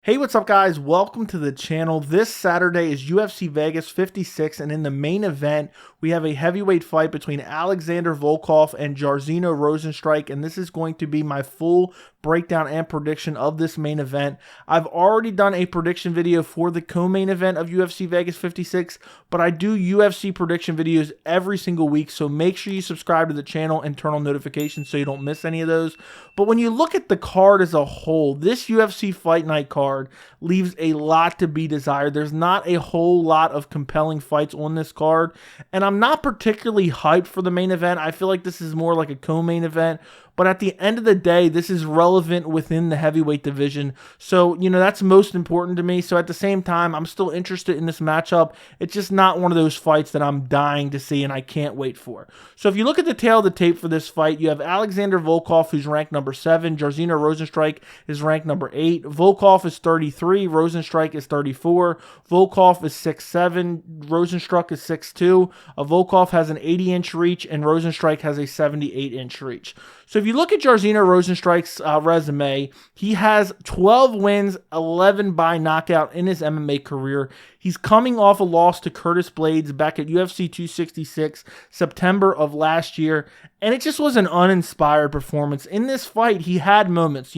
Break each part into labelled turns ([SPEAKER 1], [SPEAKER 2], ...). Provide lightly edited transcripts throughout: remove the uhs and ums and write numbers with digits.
[SPEAKER 1] Hey, what's up, guys? Welcome to the channel. This Saturday is UFC Vegas 56, and in the main event, we have a heavyweight fight between Alexander Volkov and Jairzinho Rozenstruik, and this is going to be my full breakdown and prediction of this main event. I've already done a prediction video for the co-main event of UFC Vegas 56, but I do UFC prediction videos every single week, so make sure you subscribe to the channel and turn on notifications so you don't miss any of those. But when you look at the card as a whole, this UFC Fight Night card leaves a lot to be desired. There's not a whole lot of compelling fights on this card, and I'm not particularly hyped for the main event. I feel like this is more like a co-main event, but at the end of the day, this is relevant within the heavyweight division. So, that's most important to me. So at the same time, I'm still interested in this matchup. It's just not one of those fights that I'm dying to see and I can't wait for. So if you look at the tail of the tape for this fight, you have Alexander Volkov, who's ranked number 7. Jairzinho Rozenstruik is ranked number 8. Volkov is 33. Rozenstruik is 34. Volkov is 6'7". Rozenstruik is 6'2". Volkov has an 80-inch reach and Rozenstruik has a 78-inch reach. So if you look at Jairzinho Rozenstruik's resume, he has 12 wins, 11 by knockout in his MMA career. He's coming off a loss to Curtis Blaydes back at UFC 266, September of last year, and it just was an uninspired performance. In this fight, he had moments,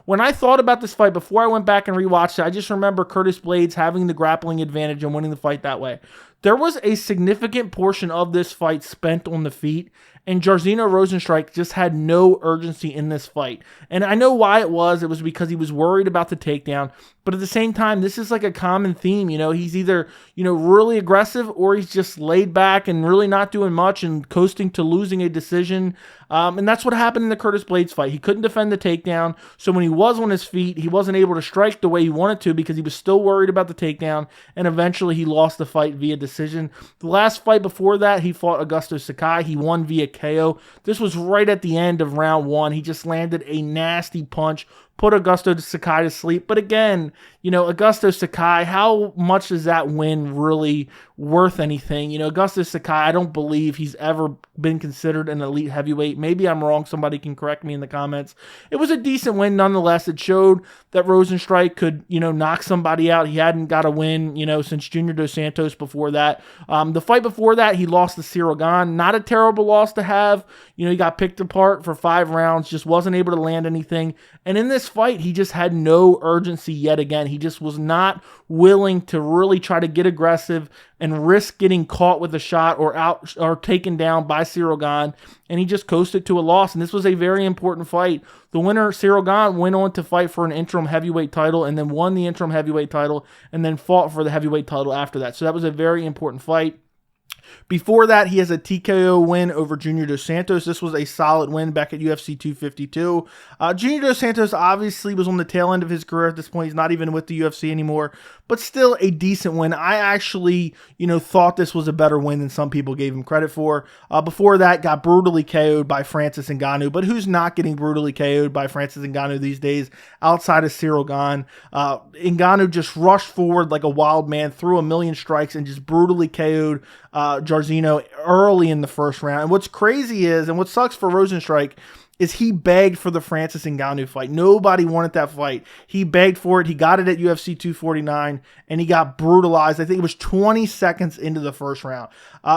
[SPEAKER 1] When I thought about this fight, before I went back and rewatched it, I just remember Curtis Blaydes having the grappling advantage and winning the fight that way. There was a significant portion of this fight spent on the feet, and Jairzinho Rozenstruik just had no urgency in this fight. And I know why it was. It was because he was worried about the takedown. But at the same time, this is like a common theme. He's either, really aggressive or he's just laid back and really not doing much and coasting to losing a decision. And that's what happened in the Curtis Blaydes fight. He couldn't defend the takedown. So when he was on his feet, he wasn't able to strike the way he wanted to because he was still worried about the takedown. And eventually he lost the fight via decision. The last fight before that, he fought Augusto Sakai. He won via KO. This was right at the end of round 1. He just landed a nasty punch, put Augusto Sakai to sleep. But again, Augusto Sakai, how much is that win really worth anything? Augusto Sakai, I don't believe he's ever been considered an elite heavyweight. Maybe I'm wrong. Somebody can correct me in the comments. It was a decent win nonetheless. It showed that Rozenstruik could, knock somebody out. He hadn't got a win, since Junior Dos Santos before that. The fight before that, he lost to Cyril Gane. Not a terrible loss to have. He got picked apart for 5 rounds, just wasn't able to land anything. And in this fight, he just had no urgency yet again. He just was not willing to really try to get aggressive and risk getting caught with a shot or taken down by Cyril Gane, and he just coasted to a loss. And this was a very important fight. The winner, Cyril Gane, went on to fight for an interim heavyweight title and then won the interim heavyweight title and then fought for the heavyweight title after that. So that was a very important fight. Before that, he has a TKO win over Junior Dos Santos. This was a solid win back at UFC 252. Junior Dos Santos obviously was on the tail end of his career at this point. He's not even with the UFC anymore, but still a decent win. I actually, thought this was a better win than some people gave him credit for. Before that, got brutally KO'd by Francis Ngannou, but who's not getting brutally KO'd by Francis Ngannou these days outside of Cyril Gane? Ngannou just rushed forward like a wild man, threw a million strikes, and just brutally KO'd Jairzinho early in the first round. And what's crazy is, and what sucks for Rozenstruik, is he begged for the Francis Ngannou fight. Nobody wanted that fight. He begged for it. He got it at UFC 249, and he got brutalized. I think it was 20 seconds into the first round.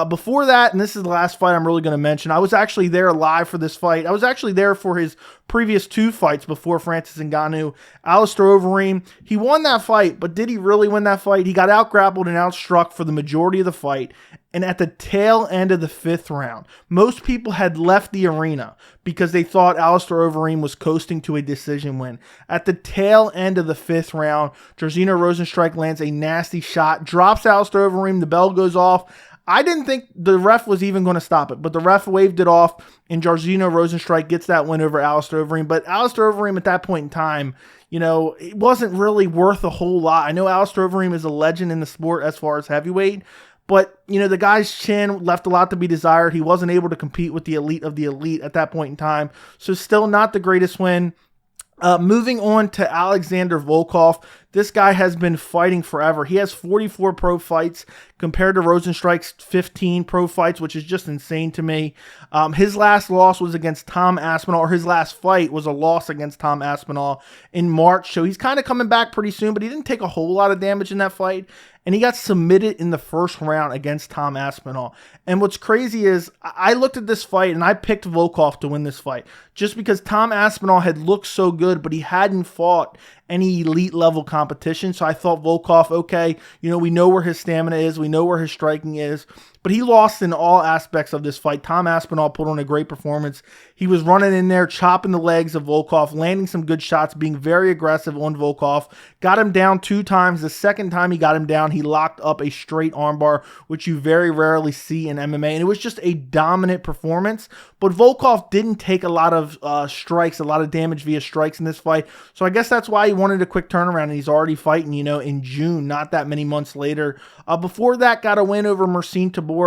[SPEAKER 1] Before that, and this is the last fight I'm really going to mention, I was actually there live for this fight. I was actually there for his previous 2 fights before Francis Ngannou. Alistair Overeem, he won that fight, but did he really win that fight? He got out-grappled and outstruck for the majority of the fight. And at the tail end of the 5th round, most people had left the arena because they thought Alistair Overeem was coasting to a decision win. At the tail end of the 5th round, Jairzinho Rozenstruik lands a nasty shot, drops Alistair Overeem, the bell goes off. I didn't think the ref was even going to stop it, but the ref waved it off, and Jairzinho Rozenstruik gets that win over Alistair Overeem. But Alistair Overeem at that point in time, it wasn't really worth a whole lot. I know Alistair Overeem is a legend in the sport as far as heavyweight, but, the guy's chin left a lot to be desired. He wasn't able to compete with the elite of the elite at that point in time. So still not the greatest win. Moving on to Alexander Volkov. This guy has been fighting forever. He has 44 pro fights compared to Rozenstruik's 15 pro fights, which is just insane to me. His last loss was against Tom Aspinall, or his last fight was a loss against Tom Aspinall in March. So he's kind of coming back pretty soon, but he didn't take a whole lot of damage in that fight. And he got submitted in the first round against Tom Aspinall. And what's crazy is I looked at this fight and I picked Volkov to win this fight just because Tom Aspinall had looked so good, but he hadn't fought any elite level competition. So I thought Volkov, okay, we know where his stamina is. We know where his striking is. But he lost in all aspects of this fight. Tom Aspinall put on a great performance. He was running in there, chopping the legs of Volkov, landing some good shots, being very aggressive on Volkov. Got him down 2 times. The second time he got him down, he locked up a straight armbar, which you very rarely see in MMA. And it was just a dominant performance. But Volkov didn't take a lot of strikes, a lot of damage via strikes in this fight. So I guess that's why he wanted a quick turnaround, and he's already fighting, in June, not that many months later. Before that, got a win over Mercine Tabora.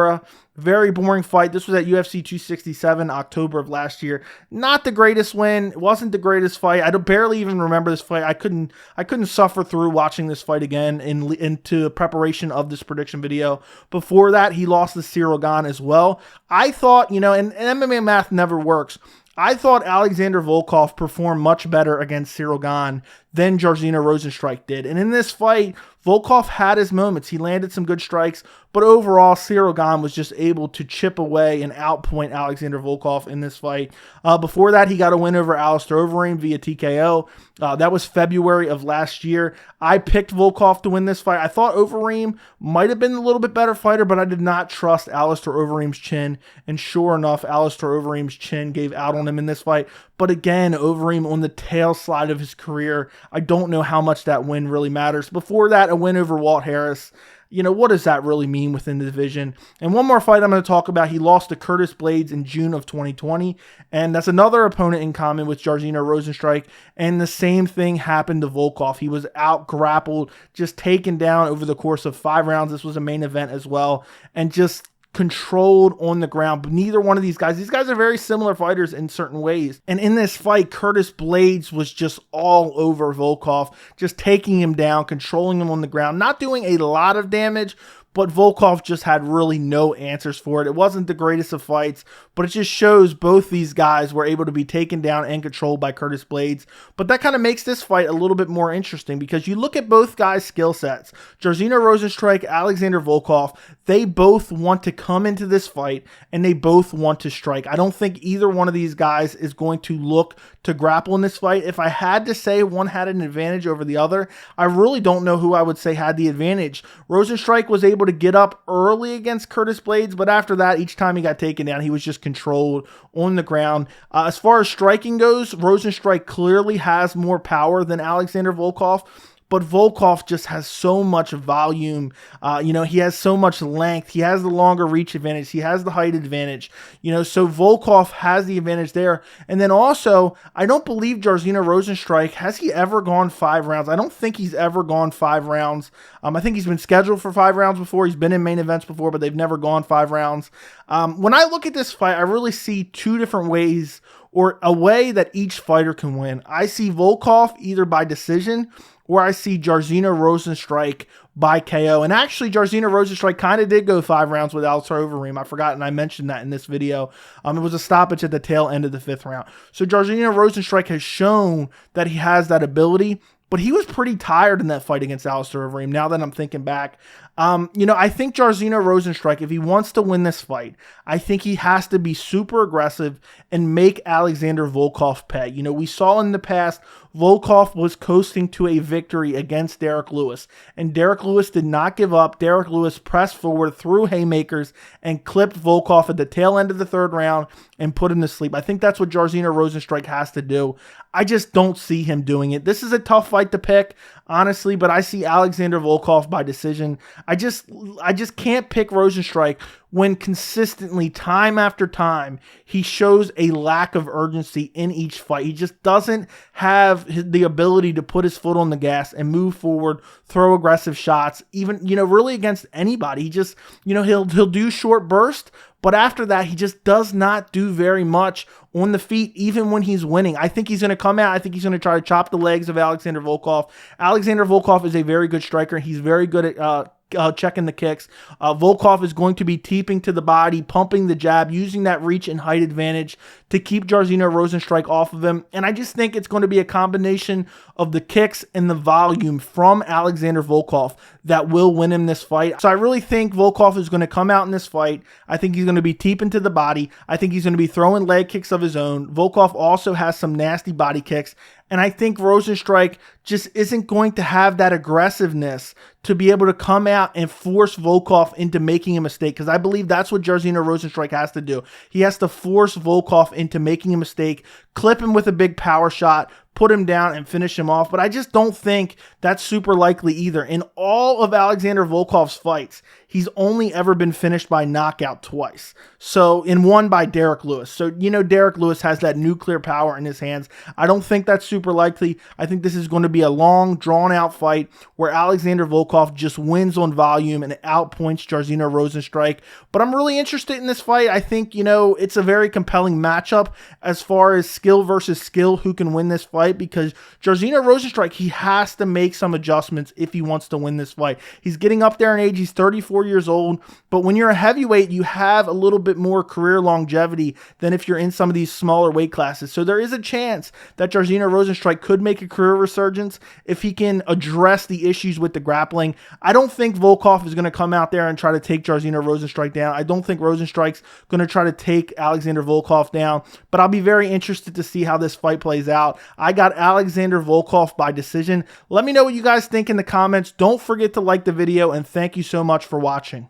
[SPEAKER 1] Very boring fight. This was at UFC 267, October of last year. Not the greatest win. It wasn't the greatest fight. I barely even remember this fight. I couldn't suffer through watching this fight again into preparation of this prediction video. Before that, he lost to Cyril Gane as well. I thought, and MMA math never works. I thought Alexander Volkov performed much better against Cyril Gane than Jairzinho Rozenstruik did. And in this fight, Volkov had his moments. He landed some good strikes, but overall, Cyril Gane was just able to chip away and outpoint Alexander Volkov in this fight. Before that, he got a win over Alistair Overeem via TKO. That was February of last year. I picked Volkov to win this fight. I thought Overeem might have been a little bit better fighter, but I did not trust Alistair Overeem's chin. And sure enough, Alistair Overeem's chin gave out on him in this fight. But again, Overeem on the tail slide of his career. I don't know how much that win really matters. Before that, a win over Walt Harris. What does that really mean within the division? And one more fight I'm going to talk about. He lost to Curtis Blades in June of 2020. And that's another opponent in common with Jairzinho Rozenstruik. And the same thing happened to Volkov. He was out grappled, just taken down over the course of 5 rounds. This was a main event as well. And just controlled on the ground. But neither one of these guys are very similar fighters in certain ways. And in this fight, Curtis Blades was just all over Volkov, just taking him down, controlling him on the ground, not doing a lot of damage, but Volkov just had really no answers for it. It wasn't the greatest of fights, but it just shows both these guys were able to be taken down and controlled by Curtis Blades. But that kind of makes this fight a little bit more interesting because you look at both guys' skill sets. Jairzinho Rozenstruik, Alexander Volkov, they both want to come into this fight and they both want to strike. I don't think either one of these guys is going to look to grapple in this fight. If I had to say one had an advantage over the other, I really don't know who I would say had the advantage. Rozenstruik was able to get up early against Curtis Blades, but after that, each time he got taken down, he was just controlled on the ground. As far as striking goes, Rozenstruik clearly has more power than Alexander Volkov. But Volkov just has so much volume. He has so much length. He has the longer reach advantage. He has the height advantage. So Volkov has the advantage there. And then also, I don't believe Jairzinho Rozenstruik, has he ever gone 5 rounds? I don't think he's ever gone 5 rounds. I think he's been scheduled for 5 rounds before. He's been in main events before, but they've never gone 5 rounds. When I look at this fight, I really see 2 different ways, or a way that each fighter can win. I see Volkov either by decision, or I see Jairzinho Rozenstruik by KO. And actually, Jairzinho Rozenstruik kind of did go 5 rounds with Alistair Overeem. I forgot, and I mentioned that in this video. It was a stoppage at the tail end of the 5th round. So Jairzinho Rozenstruik has shown that he has that ability, but he was pretty tired in that fight against Alistair Overeem, now that I'm thinking back. I think Jairzinho Rozenstruik, if he wants to win this fight, I think he has to be super aggressive and make Alexander Volkov pay. We saw in the past, Volkov was coasting to a victory against Derek Lewis, and Derek Lewis did not give up. Derek Lewis pressed forward, threw haymakers, and clipped Volkov at the tail end of the 3rd round and put him to sleep. I think that's what Jairzinho Rozenstruik has to do. I just don't see him doing it. This is a tough fight to pick, honestly, but I see Alexander Volkov by decision. I just can't pick Rozenstruik when consistently, time after time, he shows a lack of urgency in each fight. He just doesn't have the ability to put his foot on the gas and move forward, throw aggressive shots, even, really against anybody. He just, he'll do short bursts, but after that, he just does not do very much on the feet, even when he's winning. I think he's going to come out. I think he's going to try to chop the legs of Alexander Volkov. Alexander Volkov is a very good striker. He's very good at checking the kicks. Volkov is going to be teeping to the body, pumping the jab, using that reach and height advantage to keep Jairzinho Rozenstruik off of him. And I just think it's going to be a combination of the kicks and the volume from Alexander Volkov that will win him this fight. So I really think Volkov is going to come out in this fight. I think he's going to be teeping to the body. I think he's going to be throwing leg kicks of his own. Volkov also has some nasty body kicks. And I think Rozenstruik just isn't going to have that aggressiveness to be able to come out and force Volkov into making a mistake, because I believe that's what Jairzinho Rozenstruik has to do. He has to force Volkov into making a mistake, clip him with a big power shot, put him down, and finish him off. But I just don't think that's super likely either. In all of Alexander Volkov's fights, he's only ever been finished by knockout twice. So, in one by Derek Lewis. So, Derek Lewis has that nuclear power in his hands. I don't think that's super likely. I think this is going to be a long, drawn-out fight where Alexander Volkov just wins on volume and outpoints Jairzinho Rozenstruik. But I'm really interested in this fight. I think, it's a very compelling matchup as far as skill versus skill, who can win this fight, because Jairzinho Rozenstruik, he has to make some adjustments if he wants to win this fight. He's getting up there in age. He's 34 years old, but when you're a heavyweight, you have a little bit more career longevity than if you're in some of these smaller weight classes. So there is a chance that Jairzinho Rozenstruik could make a career resurgence if he can address the issues with the grappling. I don't think Volkov is going to come out there and try to take Jairzinho Rozenstruik down. I don't think Rozenstruik's going to try to take Alexander Volkov down, but I'll be very interested to see how this fight plays out. I got Alexander Volkov by decision. Let me know what you guys think in the comments. Don't forget to like the video, and thank you so much for watching.